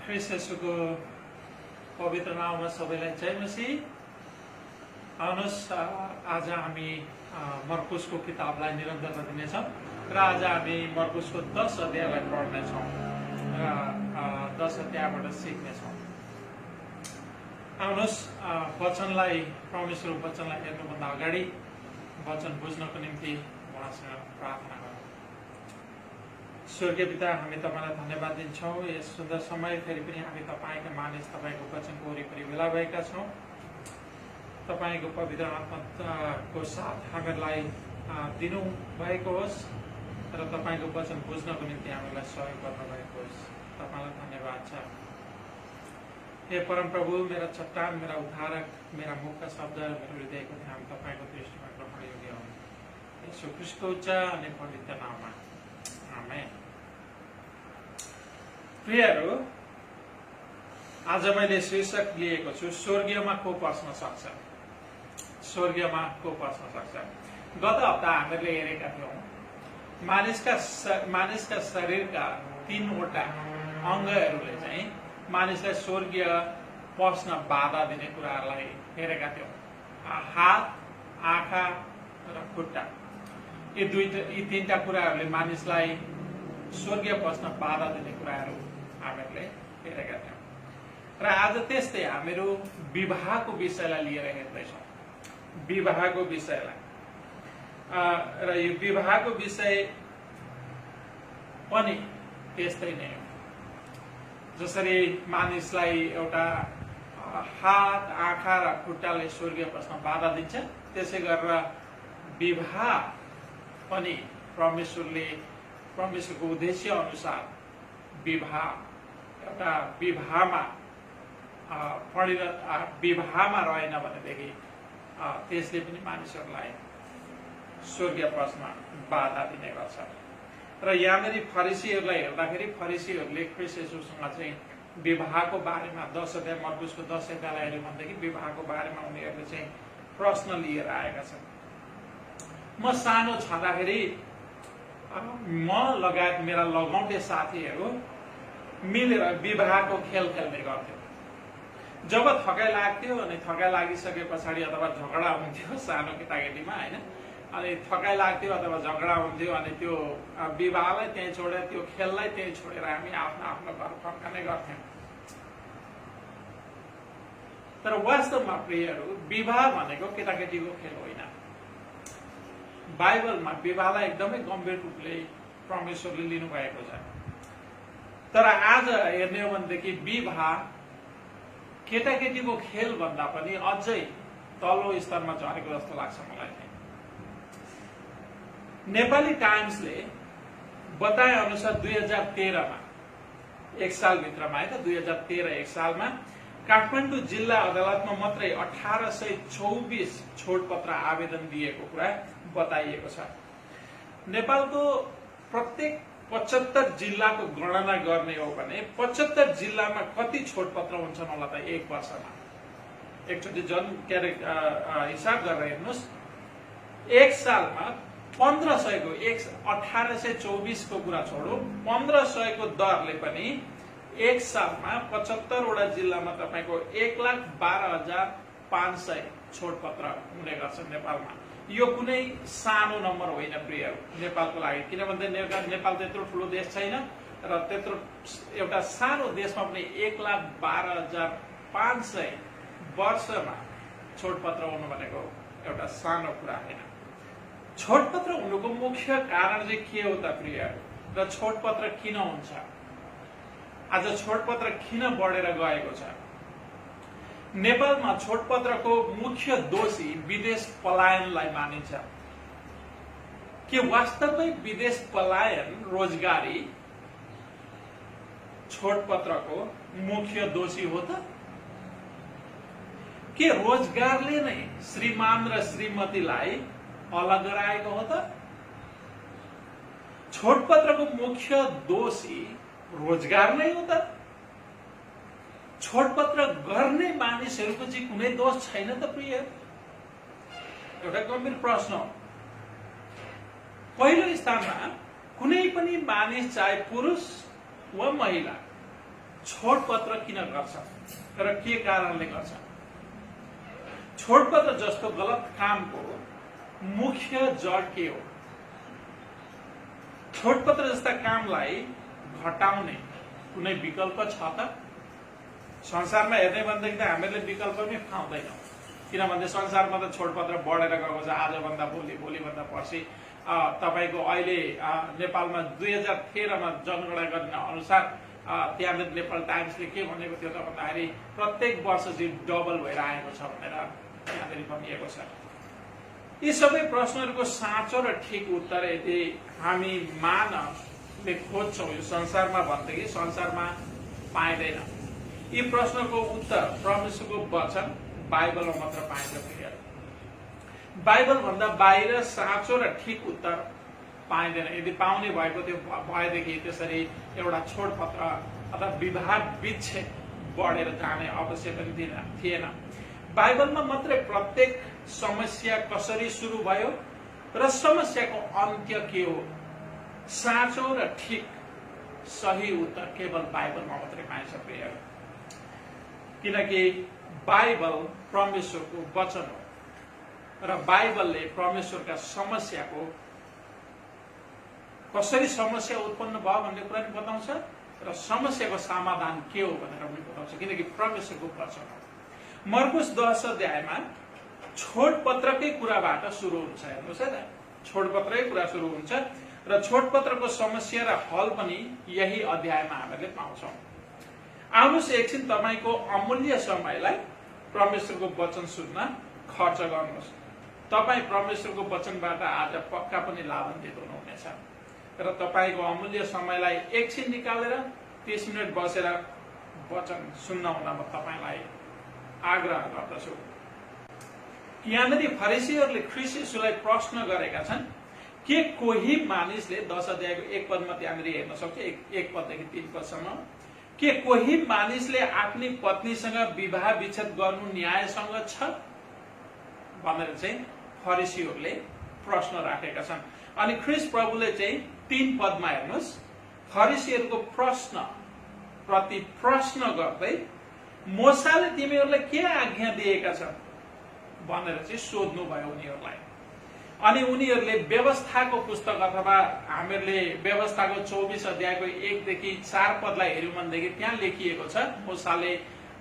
ख्रिस्ट येशूको पवित्र नाममा सबैलाई जय मसीह। आउनुहोस् आज हामी मर्कुसको किताबलाई निरन्तरता दिनेछौँ र आज हामी मर्कुसको 10 अध्यायलाई पढ्नेछौँ र 10 अध्यायबाट सिक्नेछौँ। आउनुहोस् वचनलाई परमेश्वरको वचनलाई हेर्नुभन्दा अगाडि वचन बुझ्नको निम्ति उहाँसँग प्रार्थना गरौँ। स्वर्गीय पिता, हामी तपाईलाई धन्यवाद दिन्छौँ। यस सुन्दर समय फेरि पनि हामी तपाईँका मानिस तपाईँको वचनको वरिपरि भेला भएका छौँ। तपाईँको पवित्र आत्माको साथ हामीलाई दिनु भएको होस् र तपाईँको वचन बुझ्नको निम्ति हामीलाई सहयोग गर्नुभएको होस्। तपाईँलाई धन्यवाद छ। हे परम प्रभु, मेरा चट्टान, मेरा उद्धारक, मेरा मुखका शब्द र मेरो हृदयको ध्यान तपाईँको दृष्टिमा ग्रहण योग्य हुन्। यीशु ख्रीष्टको उच्च अनि पवित्र नाममा आमेन। प्रियहरू, आज मैले शीर्षक लिएको छु, स्वर्गीयमा को पस्न सक्छ। स्वर्गीयमा को पस्न सक्छ। गत हप्ता हामीले हेरेका थियौँ मानिसका शरीरका 3वटा अङ्गहरूले चाहिँ मानिसलाई स्वर्गीय पस्न बाधा दिने कुराहरूलाई हेरेका थियौँ। हात, आँखा र खुट्टा, यी 3टा कुराहरूले मानिसलाई स्वर्गीय पस्न बाधा दिने कुराहरू हामीहरूले हेरेका थियौँ। र आज त्यस्तै हामीहरू विवाहको विषयलाई लिएर हेर्दैछौँ। विवाहको विषयलाई र यो विवाहको विषय पनि त्यस्तै नै हो। जसरी मानिसलाई एउटा हात, आँखा र खुट्टाले स्वर्गीय पस्न बाधा दिन्छ, त्यसै गरेर विवाह पनि परमेश्वरको उद्देश्य अनुसार विवाह एउटा विवाहमा रहेन भनेदेखि त्यसले पनि मानिसहरूलाई स्वर्गीय पस्न बाधा दिने गर्छ। र यहाँनिर फरिसीहरूलाई हेर्दाखेरि फरिसीहरूले ख्रीष्ट येशूसँग चाहिँ विवाहको बारेमा 10 अध्याय मर्कुसको 10 अध्यायलाई हेर्यो भनेदेखि विवाहको बारेमा उनीहरूले चाहिँ प्रश्न लिएर आएका छन्। म सानो छँदाखेरि म लगायत मेरा लगौटे साथीहरू मिलेर विवाहको खेल खेल्ने गर्थ्यौँ। जब थकाइ लाग्थ्यो अनि थकाइ लागिसके पछाडि अथवा झगडा हुन्थ्यो सानो केटाकेटीमा, होइन, अनि थकाइ लाग्थ्यो अथवा झगडा हुन्थ्यो अनि त्यो विवाहलाई त्यहीँ छोडेर त्यो खेललाई त्यहीँ छोडेर हामी आफ्नो आफ्नो घर फर्कने गर्थ्यौँ। तर वास्तवमा प्रियहरू, विवाह भनेको केटाकेटीको खेल होइन। बाइबलमा विवाहलाई एकदमै गम्भीर रूपले परमेश्वरले लिनुभएको छ। तर आज हेर्ने हो भनेदेखि विवाह केटाकेटीको खेल भन्दा पनि अझै तल्लो स्तरमा झरेको जस्तो लाग्छ मलाई। नेपाली टाइम्सले बताए अनुसार 2013मा, एक सालभित्रमा है त, 2013 एक सालमा काठमाडौँ जिल्ला अदालतमा मात्रै 1824 छोडपत्र आवेदन दिएको कुरा बताइएको छ। नेपालको प्रत्येक 75 जिल्लाको गणना गर्ने हो भने 75 जिल्लामा कति छोडपत्र हुन्छन् होला त एक वर्षमा? एकचोटि हिसाब गरेर हेर्नुहोस्। एक सालमा 1500 को 1824 को कुरा छोडौँ, 1500 को दरले पनि एक सालमा 75वटा जिल्लामा तपाईको 1,12,500 छोडपत्र हुने गर्छ नेपालमा। यो कुनै सानो नम्बर होइन प्रियहरू नेपालको लागि, किनभने नेपाल त्यत्रो ठुलो देश छैन र त्यत्रो एउटा सानो देशमा पनि 1,12,500 वर्षमा छोडपत्र हुनु भनेको एउटा सानो कुरा होइन। छोडपत्र हुनुको मुख्य कारण चाहिँ के हो त प्रियहरू, र छोडपत्र किन हुन्छ? आज छोडपत्र किन बढेर गएको छ? नेपालमा छोडपत्रको मुख्य दोषी विदेश पलायनलाई मानिन्छ। के वास्तवमै विदेश पलायन, रोजगारी छोडपत्रको मुख्य दोषी हो त? के रोजगारले नै श्रीमान र श्रीमतीलाई अलग गराएको हो त? छोडपत्रको मुख्य दोषी रोजगार नै हो त? छोडपत्र गर्ने मानिसहरूको चाहिँ कुनै दोष छैन त प्रिय? एउटा गम्भीर प्रश्न हो। पहिलो स्थानमा कुनै पनि मानिस, चाहे पुरुष वा महिला, छोडपत्र किन गर्छ र के कारणले गर्छ? छोडपत्र जस्तो गलत कामको मुख्य जड के हो? छोडपत्र जस्ता कामलाई घटाउने कुनै विकल्प छ त? संसारमा हेर्ने भनेदेखि त हामीले विकल्प पनि पाउँदैनौँ, किनभने संसारमा त छोडपत्र बढेर गएको छ। आजभन्दा भोलि, भोलिभन्दा पर्सि। तपाईको अहिले नेपालमा 2013मा जनगणना गर्ने अनुसार त्यहाँनिर नेपाल टाइम्सले के भनेको थियो त भन्दाखेरि प्रत्येक वर्ष चाहिँ डबल भएर आएको छ भनेर त्यहाँनिर भनिएको छ। यी सबै प्रश्नहरूको साँचो र ठिक उत्तर यदि हामी मानवले खोज्छौँ यो संसारमा भनेदेखि संसारमा पाइँदैन। यी प्रश्नको उत्तर परमेश्वरको वचन बाइबलमा मात्र पाइन्छ। बाइबल भन्दा बाहिर साँचो र ठिक उत्तर पाइँदैन। यदि पाउने भएको थियो भएदेखि त्यसरी एउटा छोडपत्र अथवा विवाह विच्छेद बढेर जाने आवश्यक पनि थिएन। बाइबलमा मात्रै प्रत्येक समस्या कसरी सुरु भयो र समस्याको अन्त्य के हो, साँचो र ठिक सही उत्तर केवल बाइबलमा मात्रै पाइन्छ प्रियहरू। किनकि बाइबल परमेश्वरको वचन हो र बाइबलले परमेश्वरका समस्याको कसरी समस्या उत्पन्न भयो भन्ने कुरा पनि बताउँछ र समस्याको समाधान के हो भनेर पनि बताउँछ, किनकि परमेश्वरको वचन हो। मर्कुस 10 अध्यायमा छोडपत्रकै कुराबाट सुरु हुन्छ। हेर्नुहोस् है त, छोडपत्रकै कुरा सुरु हुन्छ र छोडपत्रको समस्या र हल पनि यही अध्यायमा हामीले पाउँछौँ। आउनुहोस् एकछिन तपाईको अमूल्य समयलाई परमेश्वरको वचन सुन्न खर्च गर्नुहोस्। तपाईँ परमेश्वरको वचनबाट आज पक्का पनि लाभान्वित हुनुहुनेछ र तपाईको अमूल्य समयलाई एकछिन निकालेर 30 मिनट बसेर वचन सुन्न हुन म तपाईलाई आग्रह गर्दछु। यहाँनिर फरिसीहरूले ख्रीष्ट येशूलाई प्रश्न गरेका छन् के कोही मानिसले 10 अध्यायको 1 पदमा त्यहाँनिर हेर्न सक्छ, 1 पददेखि 3 पदसम्म, के कोही मानिसले आफ्नी पत्नीसँग विवाह विच्छेद गर्नु न्यायसँग छ भनेर चाहिँ फरिसीहरूले प्रश्न राखेका छन्। अनि ख्रीष्ट प्रभुले चाहिँ 3 पदमा हेर्नुहोस्, फरिसीहरूको प्रश्न प्रति प्रश्न गर्दै मोसाले तिमीहरूलाई के आज्ञा दिएका छन् भनेर चाहिँ सोध्नु भयो उनीहरूलाई। अनि उनीहरूले व्यवस्थाको पुस्तक अथवा हामीहरूले व्यवस्थाको 24 अध्यायको 1 देखि 4 पदलाई हेर्यौं भनेदेखि त्यहाँ लेखिएको छ, मोसाले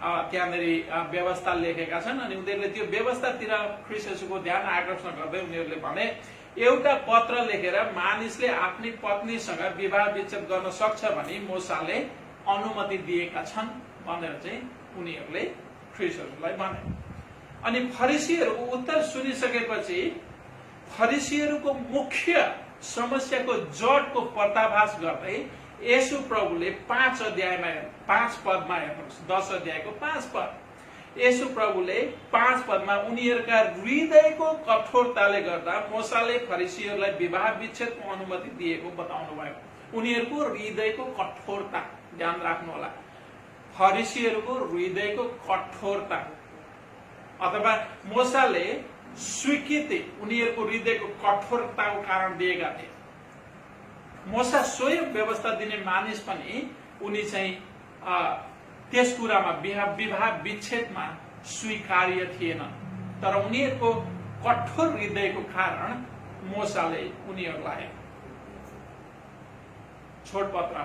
त्यहाँनिर व्यवस्था लेखेका छन्। अनि उनीहरूले त्यो व्यवस्थातिर ख्रीष्ट येशूको ध्यान आकर्षण गर्दै उनीहरूले भने एउटा पत्र लेखेर मानिसले आफ्नी पत्नीसँग विवाह विच्छेद गर्न सक्छ भनी मोसाले अनुमति दिएका छन् भनेर चाहिँ उनीहरूले ख्रीष्ट येशूलाई भने। अनि फरिसीहरूको उत्तर सुनिसकेपछि फरिसीहरूको मुख्य समस्याको जडको पर्दाफास गर्दै येशू प्रभुले 5 पदमा हेर्नुहोस्, 10 अध्यायको 5 पद, येशू प्रभुले 5 पदमा उनीहरूका हृदयको कठोरताले गर्दा मोसाले फरिसीहरूलाई विवाह विच्छेदको अनुमति दिएको बताउनु भयो। उनीहरूको हृदयको कठोरता ध्यान राख्नु होला, फरिसीहरूको हृदयको कठोरता अथवा मोसाले स्वीकृति उनीहरूको हृदयको कठोरताको कारण दिएका थिए। मोसा स्वयं व्यवस्था दिने मानिस पनि उनी चाहिँ त्यस कुरामा विवाह विच्छेदमा स्वीकार्य थिएन, तर उनीहरूको कठोर हृदयको कारण मोसाले उनीहरूलाई छोडपत्र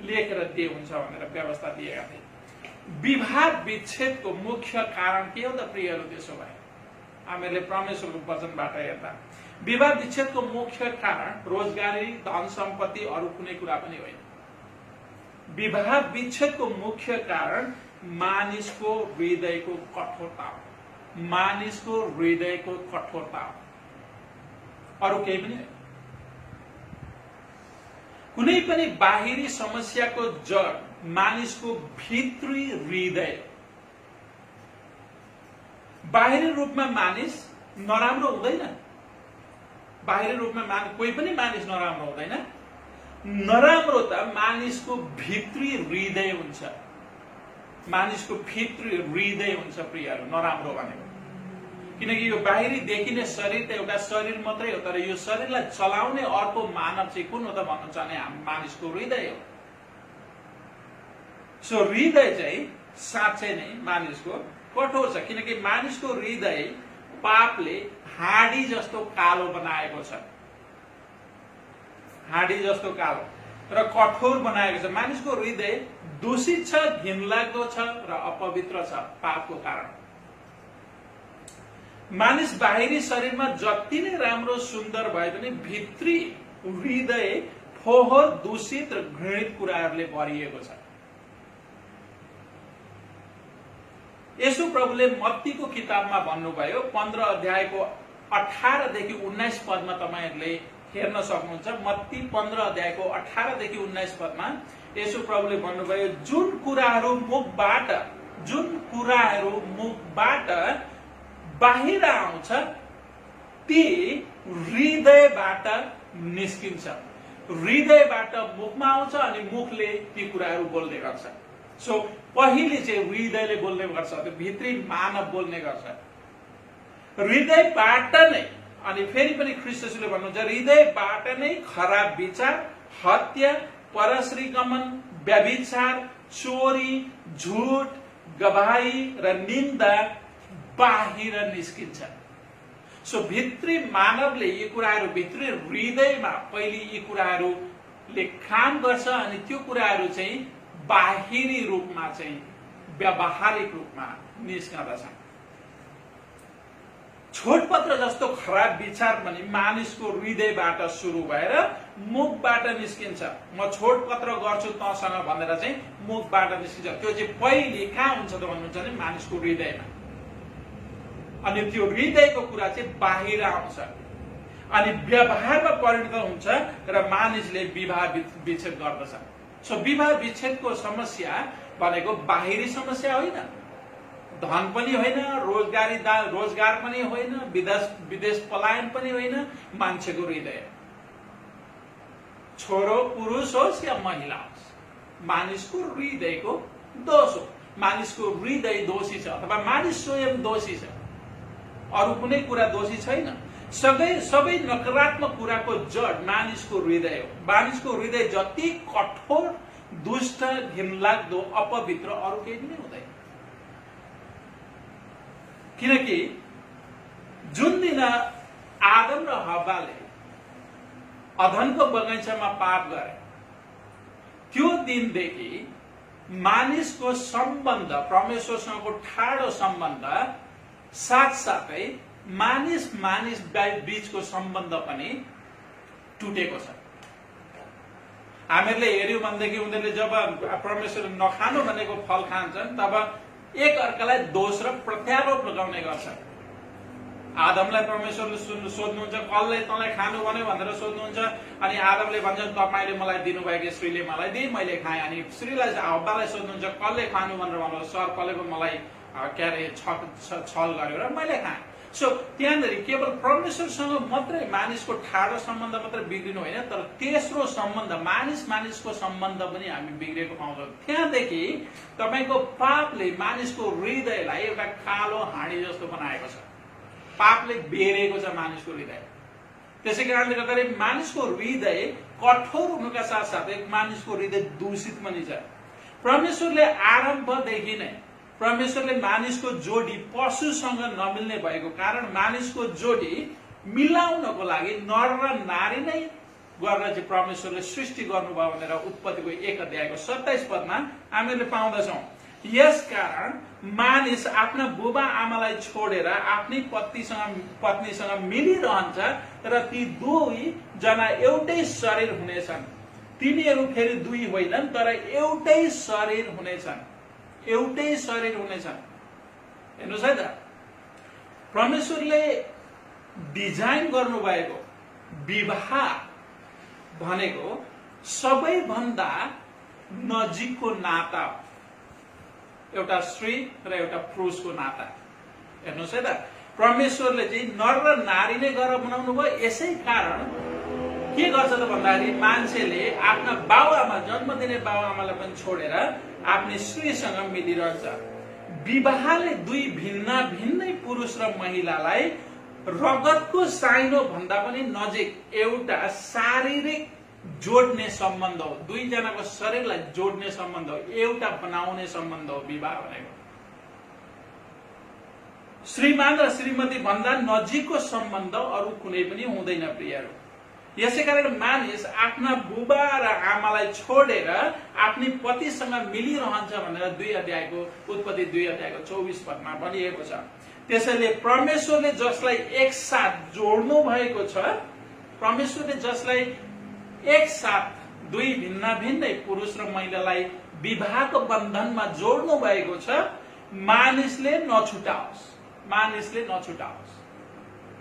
लेखेर दिए हुन्छ भनेर व्यवस्था दिएका थिए। विवाह विच्छेदको मुख्य कारण के हो त प्रियहरू? त्यसो भए हामीले परमेश्वरको वचनबाट हेर्दा विवाह विच्छेदको मुख्य कारण रोजगारी, धन सम्पत्ति, अरू कुनै कुरा पनि होइन। विवाह विच्छेदको मुख्य कारण मानिसको हृदयको कठोरता हो, मानिसको हृदयको कठोरता हो, अरू केही पनि होइन। कुनै पनि बाहिरी समस्याको जड मानिसको भित्री हृदय। बाहिरी रूपमा मानिस नराम्रो हुँदैन, बाहिरी रूपमा कोही पनि मानिस नराम्रो हुँदैन। नराम्रो त मानिसको भित्री हृदय हुन्छ, मानिसको भित्री हृदय हुन्छ प्रियहरू नराम्रो भनेको। किनकि यो बाहिरी देखिने शरीर त एउटा शरीर मात्रै हो, तर यो शरीरलाई चलाउने अर्को मानव चाहिँ कुन हो त भन्नुहुन्छ भने मानिसको हृदय हो। सो हृदय चाहिँ साँच्चै नै मानिसको कठोर छ, किनकि मानिसको हृदय पापले हाँडी जस्तो कालो बनाएको छ, हाँडी जस्तो कालो र कठोर बनाएको छ। मानिसको हृदय दूषित छ, घिनलाग्दो छ र अपवित्र छ पापको कारण। मानिस बाहिरी शरीरमा जति नै राम्रो सुन्दर भए पनि भित्री हृदय फोहोर, दूषित र घृणित कुराहरूले भरिएको छ। यसो प्रभुले मत्तीको किताबमा भन्नुभयो 15 अध्यायको 18 देखि 19 पदमा तपाईहरुले हेर्न सक्नुहुन्छ। मत्ती 15 अध्यायको 18 देखि 19 पदमा यसो प्रभुले भन्नुभयो, जुन कुराहरू मुखबाट बाहिर आउँछ ती हृदयबाट निस्किन्छ। हृदयबाट मुखमा आउँछ अनि मुखले ती कुराहरू बोल्ने गर्छ। सो पहिले चाहिँ हृदयले बोल्ने गर्छ, त्यो भित्री मानव बोल्ने गर्छ। हृदयबाट नै, अनि फेरि पनि ख्रीष्टले भन्नुहुन्छ, हृदयबाट नै खराब विचार, हत्या, परश्रीगमन, व्यभिचार, चोरी, झुट, गवाही र निन्दा बाहिर निस्किन्छ। सो भित्री मानवले यी कुराहरू भित्री हृदयमा पहिले यी कुराहरूले काम गर्छ अनि त्यो कुराहरू चाहिँ बाहिरी रूपमा चाहिँ व्यावहारिक रूपमा निस्कँदछ। छोडपत्र जस्तो खराब विचार पनि मानिसको हृदयबाट सुरु भएर मुखबाट निस्किन्छ। म छोडपत्र गर्छु तँसँग भनेर चाहिँ मुखबाट निस्किन्छ। त्यो चाहिँ पहिले कहाँ हुन्छ त भन्नुहुन्छ भने मानिसको हृदयमा, अनि त्यो हृदयको कुरा चाहिँ बाहिर आउँछ अनि व्यवहारमा परिणत हुन्छ र मानिसले विवाह विच्छेद गर्दछ। सो विवाह विच्छेदको समस्या भनेको बाहिरी समस्या होइन, धन पनि होइन, रोजगार पनि होइन, विदेश पलायन पनि होइन, मान्छेको हृदय। छोरो पुरुष होस् या महिला होस्, मानिसको हृदयको दोष हो। मानिसको हृदय दोषी छ अथवा मानिस स्वयं दोषी छ, अरू कुनै कुरा दोषी छैन। सबै नकारात्मक कुराको जड मानिसको हृदय हो। मानिसको हृदय जति कठोर, दुष्ट, घिनलाग्दो, अपवित्र अरू केही पनि हुँदैन। किनकि जुन दिन आदम र हव्वाले अदनको बगैँचामा पाप गरे त्यो दिनदेखि मानिसको सम्बन्ध, परमेश्वरसँगको ठाडो सम्बन्ध, साथसाथै मानिस बीचको सम्बन्ध पनि टुटेको छ। हामीहरूले हेर्यौं भनेदेखि उनीहरूले जब परमेश्वरले नखानु भनेको फल खान्छन् तब एक अर्कालाई दोष र प्रत्यारोप लगाउने गर्छ। आदमलाई परमेश्वरले सोध्नुहुन्छ, कसले तँलाई खानु भन्यो भनेर सोध्नुहुन्छ, अनि आदमले भन्छन् तपाईले मलाई दिनुभएको स्त्रीले मलाई दिए, मैले खाएँ। अनि स्त्रीलाई हव्वालाई सोध्नुहुन्छ, कसले खानु भनेर भन्नु, सर्पले पो मलाई छल गर्यो र मैले खाएँ। सो त्यहाँनिर केवल परमेश्वरसँग मात्रै मानिसको ठाडो सम्बन्ध मात्रै बिग्रिनु होइन, तर तेस्रो सम्बन्ध मानिसको सम्बन्ध पनि हामी बिग्रेको पाउँछौँ। त्यहाँदेखि तपाईको पापले मानिसको हृदयलाई एउटा कालो हाँडी जस्तो बनाएको छ। पापले बेरेको छ मानिसको हृदय। त्यसै कारणले गर्दाखेरि मानिसको हृदय कठोर हुनुका साथसाथै मानिसको हृदय दूषित पनि छ। परमेश्वरले आरम्भदेखि नै परमेश्वरले मानिसको जोडी पशुसँग नमिल्ने भएको कारण मानिसको जोडी मिलाउनको लागि नर र नारी नै गरेर चाहिँ परमेश्वरले सृष्टि गर्नुभयो भनेर उत्पत्तिको 1 अध्यायको 27 पदमा हामीले पाउँदछौँ। यसकारण मानिस आफ्ना बुबा आमालाई छोडेर आफ्नै पत्नीसँग मिलिरहन्छ र ती दुई जना एउटै शरीर हुनेछन्। तिनीहरू फेरि दुई होइनन् तर एउटै शरीर हुनेछन्, एउटै शरीर हुनेछन्। हेर्नुहोस् है त, परमेश्वरले डिजाइन गर्नुभएको विवाह भनेको सबैभन्दा नजिकको नाता, एउटा स्त्री र एउटा पुरुषको नाता। हेर्नुहोस् है त, परमेश्वरले चाहिँ नर र नारी नै गरेर बनाउनु भयो। यसै कारण के गर्छ त भन्दाखेरि मान्छेले आफ्ना बाबुआमा, जन्म दिने बाबुआमालाई पनि छोडेर आफ्नी स्त्रीसँग मिलिरहन्छ। विवाहले दुई भिन्नै पुरुष र महिलालाई रगतको साइनो भन्दा पनि नजिक एउटा शारीरिक जोड्ने सम्बन्ध हो, दुईजनाको शरीरलाई जोड्ने सम्बन्ध हो, एउटा बनाउने सम्बन्ध हो विवाह भनेको। श्रीमान र श्रीमती भन्दा नजिकको सम्बन्ध अरू कुनै पनि हुँदैन प्रियहरू। यसैकारण मानिस आफ्ना बुबा र आमालाई छोडेर आफ्नी पतिसँग मिलिरहन्छ भनेर 2 अध्यायको उत्पत्ति 2 अध्यायको 24 पदमा भनिएको छ। त्यसैले परमेश्वरले जसलाई एकसाथ जोड्नु भएको छ, परमेश्वरले जसलाई एकसाथ दुई भिन्न भिन्नै पुरुष र महिलालाई विवाहको बन्धनमा जोड्नु भएको छ, मानिसले नछुटाओस्, मानिसले नछुटाओस्,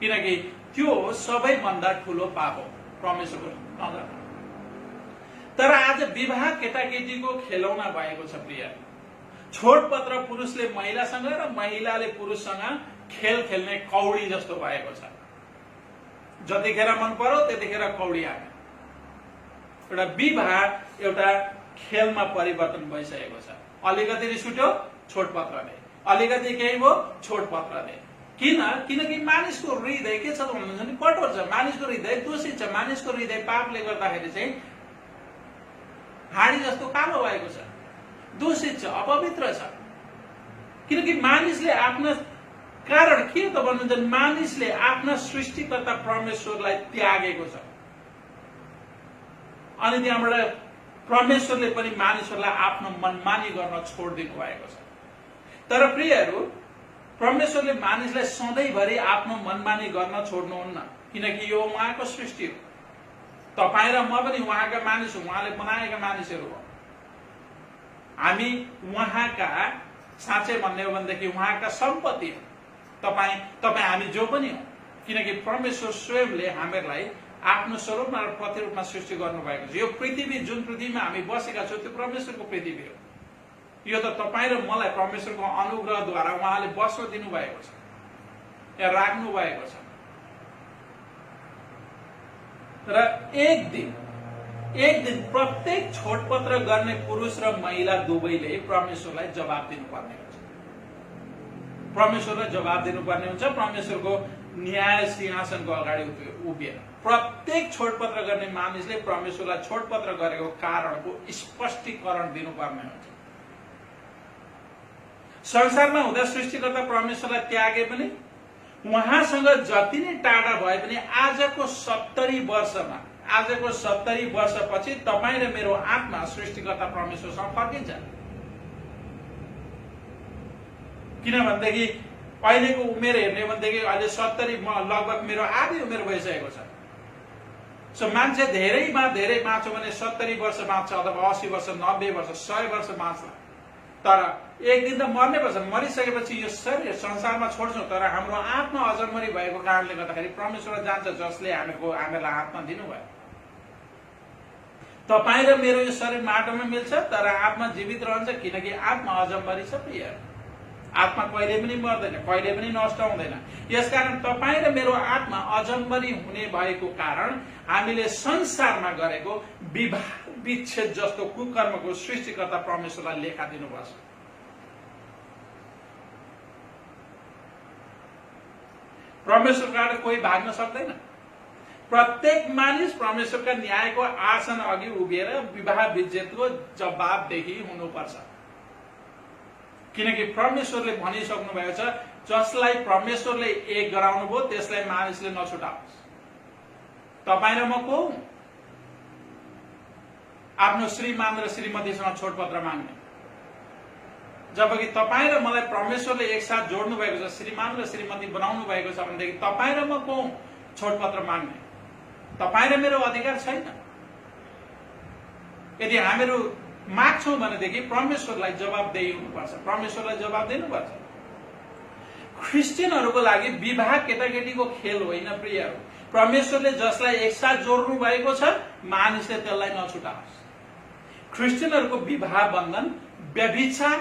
किनकि त्यो सबैभन्दा ठूलो पाप हो परमेश्वरको नजरमा। तर आज विवाह केटाकेटीको खेलौना भएको छ प्रिय। छोडपत्र पुरुषले महिलासँग र महिलाले पुरुषसँग खेल खेल्ने कौडी जस्तो भएको छ। जतिखेर मन पर्यो त्यतिखेर कौडी आयो। एउटा विवाह एउटा खेलमा परिवर्तन भइसकेको छ। अलिकति रिस उठ्यो छोडपत्र दे, अलिकति केही भयो छोडपत्र दे। किनकि मानिसको हृदय के छ भन्नुहुन्छ नि, कठोर छ। मानिसको हृदय दूषित छ। मानिसको हृदय पापले गर्दाखेरि चाहिँ हाडी जस्तो कालो भएको छ, दूषित छ, अपवित्र छ। किनकि मानिसले आफ्ना कारण के त भन्नुहुन्छ, मानिसले आफ्ना सृष्टिकर्ता परमेश्वरलाई त्यागेको छ। अनि त्यहाँबाट परमेश्वरले पनि मानिसहरूलाई आफ्नो मनमानी गर्न छोडिदिनु भएको छ। तर प्रियहरू, परमेश्वरले मानिसलाई सधैँभरि आफ्नो मनमानी गर्न छोड्नुहुन्न, किनकि यो उहाँको सृष्टि हो। तपाईँ र म पनि उहाँका मानिस हौँ, उहाँले बनाएका मानिसहरू हो। हामी उहाँका, साँच्चै भन्ने हो भनेदेखि उहाँका सम्पत्ति हो। तपाईँ हामी जो पनि हो, किनकि परमेश्वर स्वयंले हामीलाई आफ्नो स्वरूपमा र प्रतिरूपमा सृष्टि गर्नुभएको छ। यो पृथ्वी, जुन पृथ्वीमा हामी बसेका छौँ, त्यो परमेश्वरको पृथ्वी हो। यो त तपाईँ र मलाई परमेश्वरको अनुग्रहद्वारा उहाँले बस्न दिनुभएको छ, यहाँ राख्नु भएको छ। र एक दिन प्रत्येक छोडपत्र गर्ने पुरुष र महिला दुवैले परमेश्वरलाई जवाब दिनुपर्ने हुन्छ। परमेश्वरलाई जवाब दिनुपर्ने हुन्छ। परमेश्वरको न्याय सिंहासनको अगाडि उभिएर प्रत्येक छोडपत्र गर्ने मानिसले परमेश्वरलाई छोडपत्र गरेको कारणको स्पष्टीकरण दिनुपर्ने हुन्छ। संसारमा हुँदा सृष्टिकर्ता परमेश्वरलाई त्यागे पनि, उहाँसँग जति नै टाढा भए पनि आजको 70 वर्षपछि तपाईँ र मेरो आत्मा सृष्टिकर्ता परमेश्वरसँग फर्किन्छ। किनभनेदेखि अहिलेको उमेर हेर्ने भनेदेखि अहिले 70, लगभग मेरो आधी उमेर भइसकेको छ। सो मान्छे धेरैमा धेरै बाँच्यो भने 70 वर्ष बाँच्छ, अथवा 80 वर्ष, 90 वर्ष, 100 वर्ष बाँच्ला। तर एक दिन त मर्नै पर्छ। मरिसकेपछि यो शरीर संसारमा छोड्छौँ, तर हाम्रो आत्मा अजन्मरी भएको कारणले गर्दाखेरि परमेश्वर जान्छ, जसले हामीलाई आत्मा दिनुभयो। तपाईँ र मेरो यो शरीर माटोमा मिल्छ, तर आत्मा जीवित रहन्छ, किनकि आत्मा अजन्मरी छ प्रिय। आत्मा कहिले पनि मर्दैन, कहिले पनि नष्ट हुँदैन। यसकारण तपाईँ र मेरो आत्मा अजन्मरी हुने भएको कारण हामीले संसारमा गरेको विवाह विच्छेद जस्तो कुकर्मको सृष्टिकर्ता परमेश्वरलाई लेखा दिनुपर्छ। परमेश्वरबाट कोही भाग्न सक्दैन। प्रत्येक मानिस परमेश्वरका न्यायको आसन अघि उभिएर विवाह विच्छेदको जवाबदेही हुनुपर्छ। किनकि परमेश्वरले भनिसक्नु भएको छ, जसलाई परमेश्वरले एक गराउनु भयो त्यसलाई मानिसले नछुटाओस्। तपाईँ र म को आफ्नो श्रीमान र श्रीमतीसँग छोडपत्र माग्ने, जबकि तपाईँ र मलाई परमेश्वरले एकसाथ जोड्नु भएको छ, श्रीमान र श्रीमती बनाउनु भएको छ भनेदेखि तपाईँ र म को छोडपत्र माग्ने? तपाईँ र मेरो अधिकार छैन। यदि हामीहरू माग्छौँ भनेदेखि परमेश्वरलाई जवाबदेही हुनुपर्छ, परमेश्वरलाई जवाब दिनुपर्छ। क्रिस्चियनहरूको लागि विवाह केटाकेटीको खेल होइन प्रियहरू। परमेश्वरले जसलाई एकसाथ जोड्नु भएको छ, मानिसले त्यसलाई नछुटाओस्। क्रिस्चियनहरूको विवाह बन्धन व्यभिचार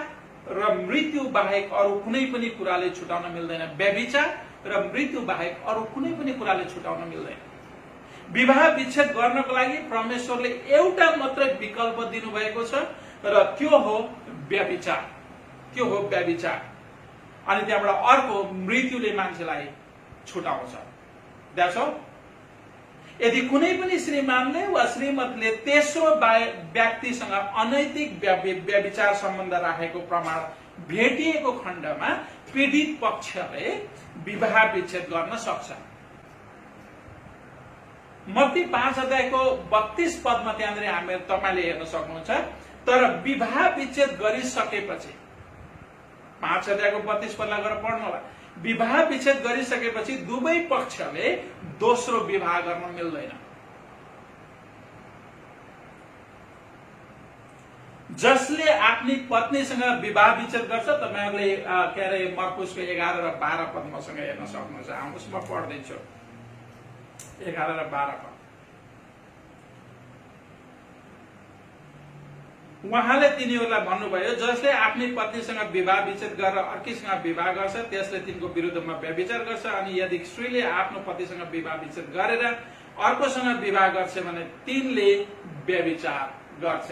र मृत्यु बाहेक अरू कुनै पनि कुराले छुटाउन मिल्दैन। व्यभिचार र मृत्यु बाहेक अरू कुनै पनि कुराले छुटाउन मिल्दैन। विवाह विच्छेद गर्नको लागि परमेश्वरले एउटा मात्रै विकल्प दिनुभएको छ, र त्यो हो व्यभिचार। त्यो हो व्यभिचार। अनि त्यहाँबाट अर्को मृत्युले मान्छेलाई छुटाउँछ। That's all. यदि कुनै पनि श्रीमानले वा श्रीमतीले तेस्रो व्यक्तिसँग अनैतिक व्यभिचार सम्बन्ध राखेको प्रमाण भेटिएको खण्डमा पीडित पक्षले विवाह विच्छेद गर्न सक्छ। मत्ती 5 अध्यायको 32 पदमा त्यहाँनिर तपाईले हेर्न सक्नुहुन्छ। तर विवाह विच्छेद गरिसकेपछि 5 अध्यायको 32 पदलाई गएर पढ्नु होला। विवाह विच्छेद गरिसकेपछि दुवै पक्षले दोस्रो विवाह गर्न मिल्दैन। जसले आफ्नी पत्नीसँग विवाह विच्छेद गर्छ, तपाईहरुले के अरे मर्कुसको 11 र 12 पद मसँग हेर्न सक्नुहुन्छ। आउनुहोस् म पढ्दैछु 11 र 12 पद। उहाँले तिनीहरूलाई भन्नुभयो, जसले आफ्नी पत्नीसँग विवाह विच्छेद गरेर अर्कीसँग विवाह गर्छ त्यसले तिनको विरुद्धमा व्यभिचार गर्छ। अनि यदि स्त्रीले आफ्नो पतिसँग विवाह विच्छेद गरेर अर्कोसँग विवाह गर्छ भने तिनले व्यभिचार गर्छ।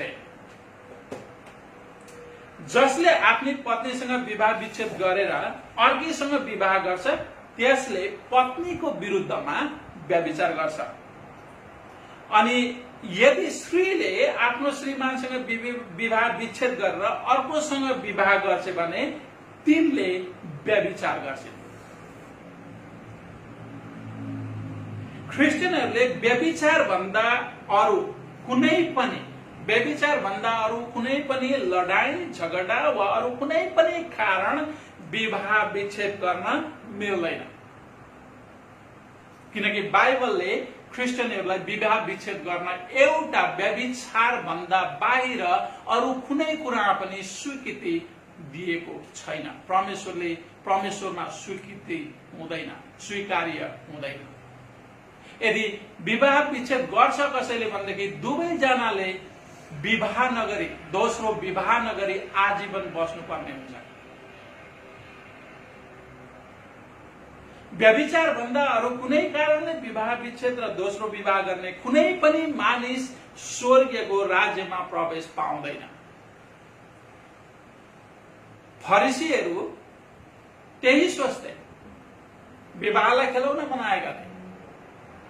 जसले आफ्नी पत्नीसँग विवाह विच्छेद गरेर अर्कीसँग विवाह गर्छ त्यसले पत्नीको विरुद्धमा व्यभिचार गर्छ। अनि यदि स्त्रीले आफ्नो श्रीमानसँग विवाह विच्छेद गरेर अर्कोसँग विवाह गर्छ भने तिनले व्यभिचार गर्छ। क्रिस्चियनहरूले व्यभिचार भन्दा अरु कुनै पनि लडाई झगडा वा अरु कुनै पनि कारण विवाह विच्छेद गर्न मिल्दैन। किनकि बाइबलले क्रिस्चियनहरूलाई विवाह विच्छेद गर्न एउटा व्यभिचार भन्दा बाहिर अरु कुनै कुरा पनि स्वीकृति दिएको छैन। परमेश्वरमा स्वीकृति हुँदैन, स्वीकार्य हुँदैन। यदि विवाह विच्छेद गर्छ कसैले भनेदेखि दुवै जनाले विवाह नगरी दोस्रो विवाह नगरी आजीवन बस्नुपर्ने हुन्छ। व्यभिचार भन्दा अरु कुनै कारणले विवाह विच्छेद र दोस्रो विवाह गर्ने कुनै पनि मानिस स्वर्गको राज्यमा प्रवेश पाउँदैन। फरिसीहरू त्यही सोच्थे, विवाहलाई खेलौना बनाएका थिए।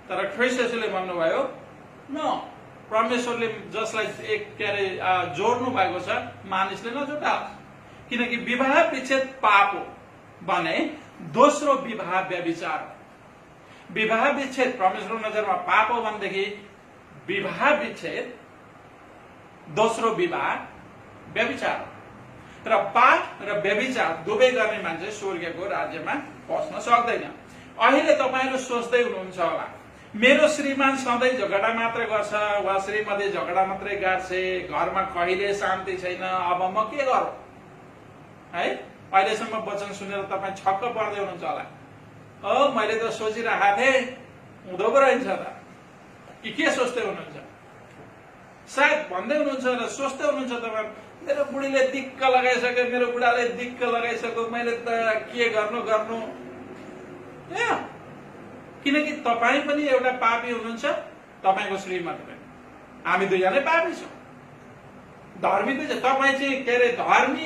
तर ख्रीष्ट येशूले भन्नुभयो न, परमेश्वरले जसलाई जोड्नु भएको छ मानिसले नजुटाओस्। किनकि विवाह विच्छेद पाप हो भने दोस्रो विवाह व्यभिचार। विवाह विच्छेद परमेश्वरको नजरमा पाप हो भनेदेखि विवाह विच्छेद दोस्रो विवाह व्यभिचार। र पाप र व्यभिचार दुवै गर्ने मान्छे स्वर्गको राज्यमा पस्न सक्दैन। अहिले तपाईहरु सोच्दै हुनुहुन्छ होला, मेरो श्रीमान सधैँ झगडा मात्र गर्छ वा श्रीमती झगडा मात्रै गर्छ, घरमा कहिले शान्ति छैन, अब म के गरौँ है? अहिलेसम्म वचन सुनेर तपाईं छक्क पर्दै हुनुहुन्छ होला। मैले त सोचिरहेको थिएँ, हुँदो पो रहेछ त, कि के सोच्दै हुनुहुन्छ? सायद भन्दै हुनुहुन्छ र सोच्दै हुनुहुन्छ तपाईँ, मेरो बुढीले दिक्क लगाइसक्यो, मेरो बुढाले दिक्क लगाइसक्यो, मैले त के गर्नु किनकि तपाईँ पनि एउटा पापी हुनुहुन्छ, तपाईको श्रीमती पनि। हामी दुईजनै पापी छौँ। धर्मी चाहिँ तपाईँ चाहिँ धर्मी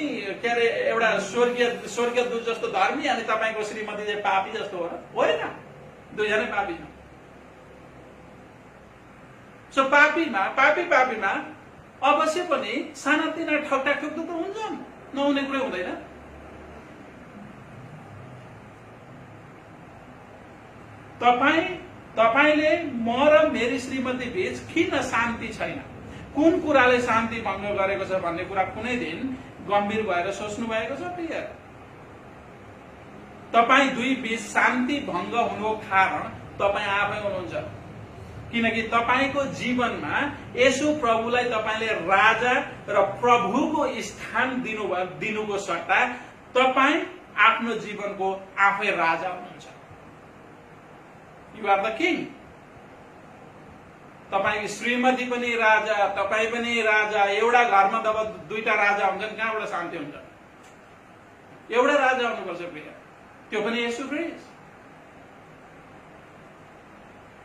एउटा स्वर्गीय दूत जस्तो धर्मी, अनि तपाईको श्रीमती चाहिँ पापी जस्तो हो र? होइन, दुईजनै पापी छौँ। सो पापीमा अवश्य पनि सानातिना ठगटाखुक त हुन्छन्, नहुने कुरै हुँदैन। तपाईले म र मेरी श्रीमती बीच किन शान्ति छैन, कुन कुराले शान्ति भङ्ग गरेको छ भन्ने कुरा कुनै दिन गम्भीर भएर सोच्नु भएको छ प्रिय? तपाईं दुई बीच शान्ति भङ्ग हुनुको कारण तपाईं आफै हुनुहुन्छ। किनकि तपाईको जीवनमा येशू प्रभुलाई तपाईले राजा र प्रभुको स्थान दिनुको सट्टा तपाईं आफ्नो जीवनको आफै राजा हुनुहुन्छ। You are the king. तपाईको श्रीमती पनि राजा, तपाई पनि राजा। एउटा घरमा जब दुईटा राजा हुन्छन् कहाँबाट शान्ति हुन्छ? एउटा राजा हुनुपर्छ प्रिय, त्यो पनि येशू ख्रीष्ट।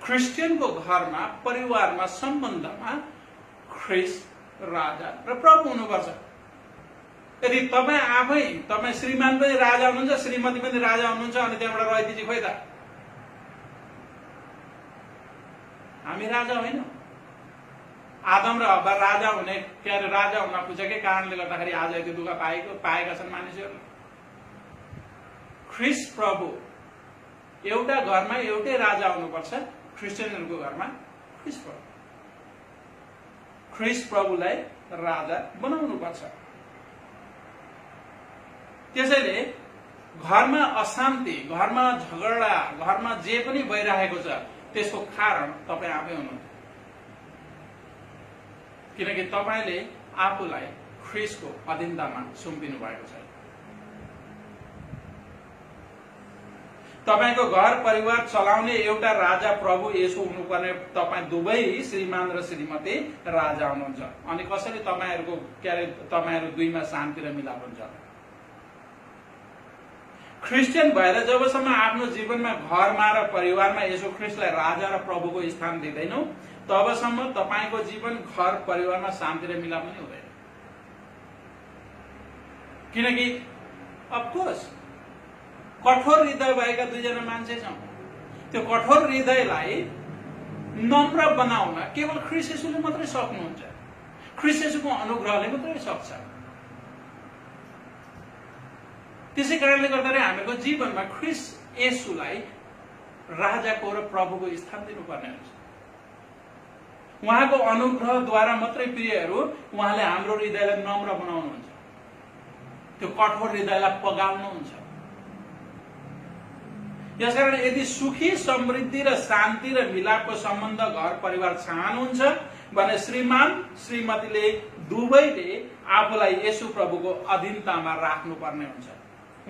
क्रिस्चियनको घरमा, परिवारमा, सम्बन्धमा ख्रीष्ट राजा र प्रभु हुनुपर्छ। यदि तपाईँ श्रीमान पनि राजा हुनुहुन्छ, श्रीमती पनि राजा हुनुहुन्छ, अनि त्यहाँबाट रहिदिन्छ खोइ त? हामी राजा होइनौँ। आदम र हव्वा राजा हुने राजा हुन खोजेकै कारणले गर्दाखेरि आज यति दुःख पाएका छन् मानिसहरूले। ख्रीष्ट प्रभु एउटा घरमा एउटै राजा हुनुपर्छ, क्रिस्चियनहरूको घरमा ख्रीष्ट प्रभु। ख्रीष्ट प्रभुलाई राजा बनाउनुपर्छ। त्यसैले घरमा अशान्ति, घरमा झगडा, घरमा जे पनि भइरहेको छ त्यसको कारण तपाईँ आफै हुनुहुन्छ। किनकि तपाईले आफूलाई ख्रीष्टको अधीनतामा सुम्पिनु भएको छ। तपाईको घर परिवार चलाउने एउटा राजा प्रभु येशू हुनुपर्ने तपाईँ दुवै श्रीमान र श्रीमती राजा हुनुहुन्छ। अनि कसरी तपाईहरु दुईमा शान्ति र मिलाप हुन्छ? क्रिस्चियन भएर जबसम्म आफ्नो जीवनमा घरमा र परिवारमा येशू ख्रीष्टलाई राजा र प्रभुको स्थान दिँदैनौ तबसम्म तपाईको जीवन घर परिवारमा शान्ति र मिलाप पनि हुँदैन। किनकि अफकोर्स कठोर हृदय भएका दुईजना मान्छे छौं। त्यो कठोर हृदयलाई नम्र बनाउन केवल ख्रीष्ट येशूले मात्रै सक्नुहुन्छ। ख्रीष्ट येशूको अनुग्रहले मात्रै सक्छ। त्यसै कारणले गर्दाखेरि हामीको जीवनमा ख्रीष्ट येशूलाई राजाको र प्रभुको स्थान दिनुपर्ने हुन्छ। उहाँको अनुग्रहद्वारा मात्रै प्रियहरू उहाँले हाम्रो हृदयलाई नम्र बनाउनुहुन्छ, त्यो कठोर हृदयलाई पगाल्नुहुन्छ। यसकारण यदि सुखी समृद्धि र शान्ति र मिलापको सम्बन्ध घर परिवार चाहनुहुन्छ भने श्रीमान श्रीमतीले दुवैले आफूलाई येशू प्रभुको अधीनतामा राख्नुपर्ने हुन्छ,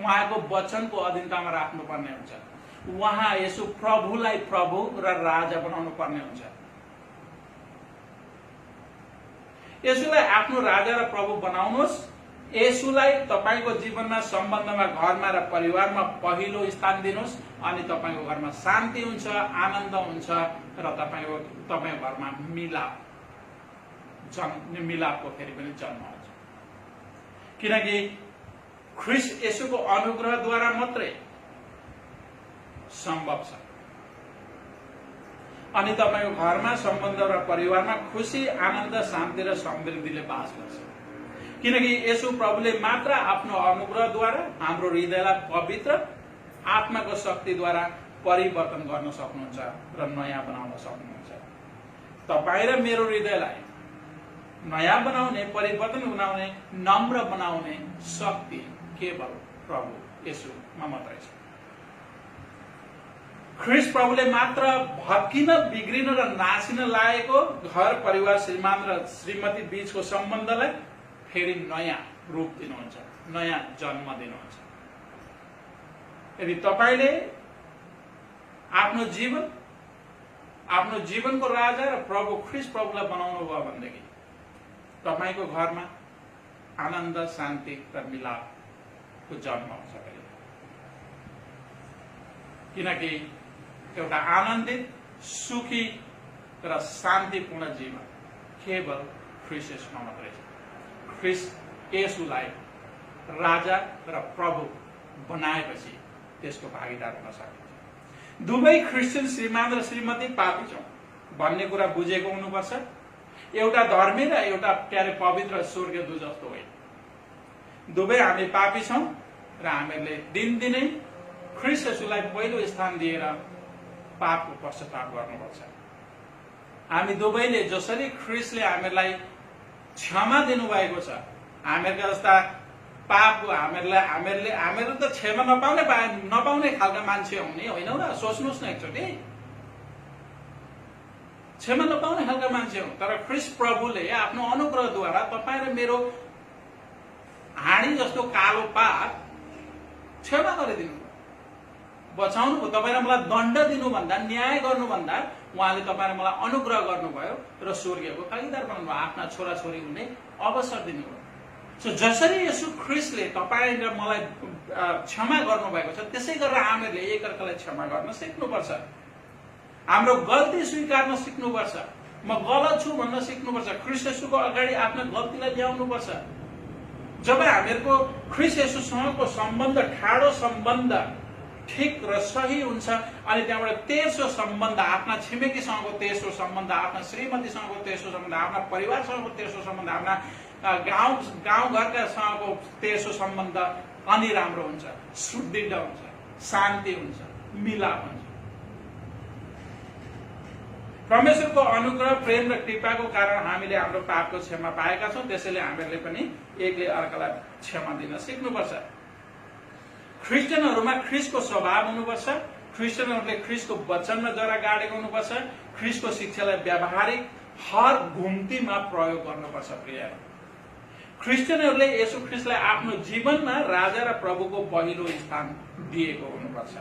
उहाँको वचनको अधीनतामा राख्नुपर्ने हुन्छ। उहाँ येशू प्रभुलाई प्रभु र राजा बनाउनु पर्ने हुन्छ। येशूलाई आफ्नो राजा र प्रभु बनाउनुहोस्। येशूलाई तपाईको जीवनमा सम्बन्धमा घरमा र परिवारमा पहिलो स्थान दिनुहोस् अनि तपाईको घरमा शान्ति हुन्छ, आनन्द हुन्छ र तपाईको घरमा मिलापको फेरि पनि जन्म हुन्छ। किनकि ख्रीष्ट येशूको अनुग्रहद्वारा मात्रै सम्भव छ। अनि तपाईको घरमा सम्बन्ध र परिवारमा खुशी, आनन्द, शान्ति र समृद्धिले बास गर्छ। किनकि येशू प्रभुले मात्र आफ्नो अनुग्रहद्वारा हाम्रो हृदयलाई पवित्र आत्माको शक्तिद्वारा परिवर्तन गर्न सक्नुहुन्छ र नयाँ बनाउन सक्नुहुन्छ। तपाईँ र मेरो हृदयलाई नयाँ बनाउने, परिवर्तन बनाउने, नम्र बनाउने शक्ति केवल प्रभु येशूमा मात्रै छ। ख्रीष्ट प्रभुले मात्र भत्किन, बिग्रिन र नासिन लागेको घर परिवार श्रीमान र श्रीमती बीचको सम्बन्धलाई फेरि नयाँ रूप दिनुहुन्छ, नयाँ जन्म दिनुहुन्छ। यदि तपाईले आफ्नो जीवनको राजा र प्रभु ख्रीष्ट प्रभुलाई बनाउनु भयो भनेदेखि तपाईको घरमा आनन्द, शान्ति र मिलापको जन्म हुन्छ। किनकि एउटा आनन्दित, सुखी र शान्तिपूर्ण जीवन केवल ख्रीष्ट येशूमा मात्रै छ। ख्रीष्ट येशूलाई राजा र प्रभु बनाएपछि त्यसको भागीदार हुन सकिन्छ। दुवै क्रिस्चियन श्रीमान र श्रीमती पापी छौं भन्ने कुरा बुझेको हुनुपर्छ। एउटा धर्मी र एउटा पवित्र स्वर्गीय दूत जस्तो होइन। दुवै हामी पापी छौं र हामीले दिनदिनै ख्रीष्ट येशूलाई पहिलो स्थान दिएर पापको पश्चाताप गर्नुपर्छ। हामी दुवैले जसरी ख्रीष्टले हामीलाई क्षमा दिनुभएको छ, हामीहरुका जस्ता पापको हामीहरु त क्षमा नपाउने खालका मान्छे हुने होइनौ र। सोच्नुस् न एकचोटि, क्षमा नपाउने खालका मान्छे हौ। तर ख्रीष्ट प्रभुले आफ्नो अनुग्रहद्वारा तपाईँ र मेरो हाँडी जस्तो कालो पाप क्षमा गरिदिनु, बचाउनु भयो। तपाईँ र मलाई दण्ड दिनुभन्दा, न्याय गर्नुभन्दा उहाँले तपाईँ र मलाई अनुग्रह गर्नुभयो र स्वर्गीयको भागीदार बनाउनु, आफ्ना छोराछोरी हुने अवसर दिनुभयो। सो जसरी येशू ख्रीष्टले तपाईँ र मलाई क्षमा गर्नुभएको छ त्यसै गरेर हामीले एकअर्कालाई क्षमा गर्न सिक्नुपर्छ। हाम्रो गल्ती स्वीकार्न सिक्नुपर्छ। म गलत छु भन्न सिक्नुपर्छ। ख्रीष्ट येशूको अगाडि आफ्नो गल्तीलाई ल्याउनुपर्छ। जब हामीहरूको ख्रीष्ट येशूसँगको सम्बन्ध ठाडो सम्बन्ध ठिक र सही हुन्छ। अनि त्यहाँबाट तेस्रो सम्बन्ध, आफ्ना छिमेकीसँगको तेस्रो सम्बन्ध, आफ्ना श्रीमतीसँगको तेस्रो सम्बन्ध, आफ्ना परिवारसँगको तेस्रो सम्बन्ध, आफ्ना गाउँघरकासँगको तेस्रो सम्बन्ध अनि राम्रो हुन्छ, सुदृढ हुन्छ, शान्ति हुन्छ, मिलाप हुन्छ। परमेश्वरको अनुग्रह, प्रेम र कृपाको कारण हामीले हाम्रो पापको क्षमा पाएका छौँ। त्यसैले हामीहरूले पनि एकले अर्कालाई क्षमा दिन सिक्नुपर्छ। क्रिस्चियनहरूमा ख्रीष्टको स्वभाव हुनुपर्छ। क्रिस्चियनहरूले ख्रीष्टको वचनमा जरा गाडेको हुनुपर्छ। ख्रीष्टको शिक्षालाई व्यावहारिक हर घुम्तीमा प्रयोग गर्नुपर्छ। प्रिय क्रिस्चियनहरूले येशू ख्रीष्टलाई आफ्नो जीवनमा राजा र प्रभुको पहिलो स्थान दिएको हुनुपर्छ।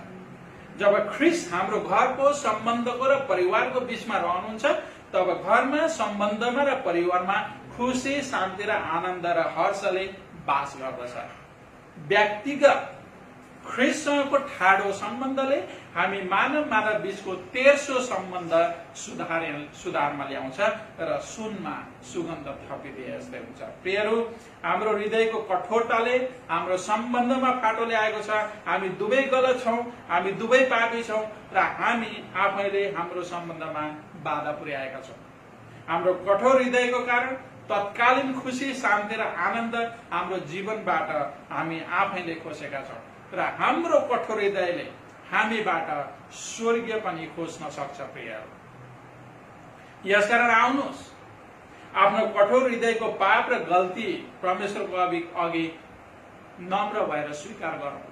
जब ख्रीष्ट हाम्रो घरको, सम्बन्धको र परिवारको बीचमा रहनुहुन्छ, तब घरमा, सम्बन्धमा र परिवारमा खुशी, शान्ति र आनन्द र हर्षले बास गर्दछ। व्यक्तिगत ख्रीष्टसँगको ठाडो सम्बन्धले हामी मानव बीचको तेर्सो सम्बन्ध सुधारमा ल्याउँछ र सुनमा सुगन्ध थपिदिए जस्तै हुन्छ। प्रियहरू, हाम्रो हृदयको कठोरताले हाम्रो सम्बन्धमा फाटो ल्याएको छ। हामी दुवै गलत छौँ, हामी दुवै पापी छौँ र हामी आफैले हाम्रो सम्बन्धमा बाधा पुर्याएका छौँ। हाम्रो कठोर हृदयको कारण तत्कालीन खुसी, शान्ति र आनन्द हाम्रो जीवनबाट हामी आफैले खोसेका छौँ र हाम्रो कठोर हृदयले हामीबाट स्वर्गीय पनि खोज्न सक्छ। प्रियहरू, यसकारण आउनुहोस्, आफ्नो कठोर हृदयको पाप र गल्ती परमेश्वरको अघि नम्र भएर स्वीकार गरौँ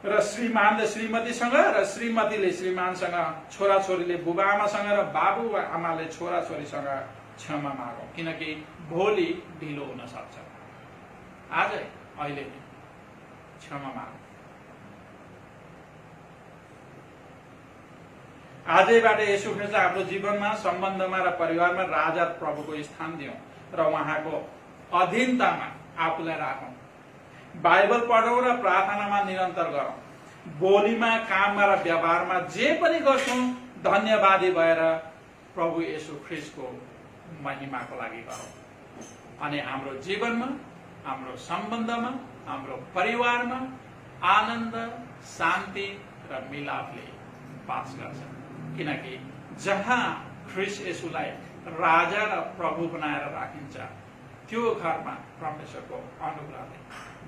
र श्रीमानले श्रीमतीसँग र श्रीमतीले श्रीमानसँग, छोराछोरीले बुबाआमासँग र बाबुआमाले छोराछोरीसँग क्षमा मागौँ, किनकि भोलि ढिलो हुन सक्छ। आजै, अहिले नै क्षमा मागौँ। आजैबाट येशू ख्रीष्टलाई हाम्रो जीवनमा, सम्बन्धमा र परिवारमा राजा प्रभुको स्थान दियौँ र उहाँको अधीनतामा आफूलाई राखौँ। बाइबल पढौँ र प्रार्थनामा निरन्तर गरौँ। बोलीमा, काममा र व्यवहारमा जे पनि गर्छौँ, धन्यवादी भएर प्रभु येशू ख्रीष्टको महिमाको लागि गरौँ। अनि हाम्रो जीवनमा, हाम्रो सम्बन्धमा, हाम्रो परिवारमा आनन्द, शान्ति र मिलापले बास गर्छ। किनकि जहाँ ख्रीष्ट येशूलाई राजा र प्रभु बनाएर राखिन्छ, त्यो घरमा परमेश्वरको अनुग्रहले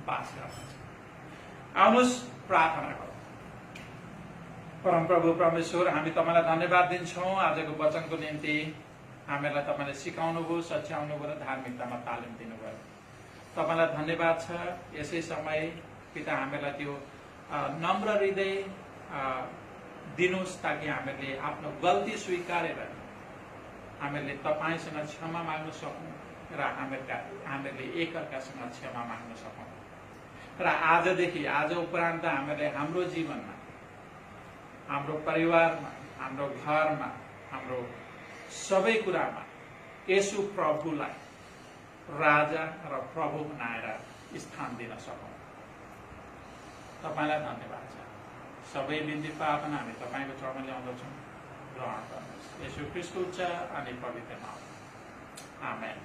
बास गर्दछ। आउनुहोस् प्रार्थना गरौँ। परमप्रभु परमेश्वर, हामी तपाईलाई धन्यवाद दिन्छौँ आजको वचनको निम्ति। हामीलाई तपाईले सिकाउनुभयो, सच्याउनुभयो र धार्मिकतामा तालिम दिनुभयो। तपाईलाई धन्यवाद छ। यसै समय पिता, हामीलाई त्यो नम्र हृदय दिनुहोस्, ताकि हामीले आफ्नो गल्ती स्वीकारेर हामीले तपाईसँग क्षमा माग्न सकौँ र हामीले एकअर्कासँग क्षमा माग्न सकौँ। र आजदेखि, आज उपरान्त हामीले हाम्रो जीवनमा, हाम्रो परिवारमा, हाम्रो घरमा, हाम्रो सबै कुरामा येशू प्रभुलाई राजा र प्रभु बनाएर स्थान दिन सकौँ। तपाईलाई धन्यवाद छ। सबै बिन्ती प्रार्थना हामी तपाईको चरणमा ल्याउँदछौँ। ग्रहण गर्नुहोस्। येशू ख्रीष्टको उच्च अनि पवित्र नाममा। आमेन।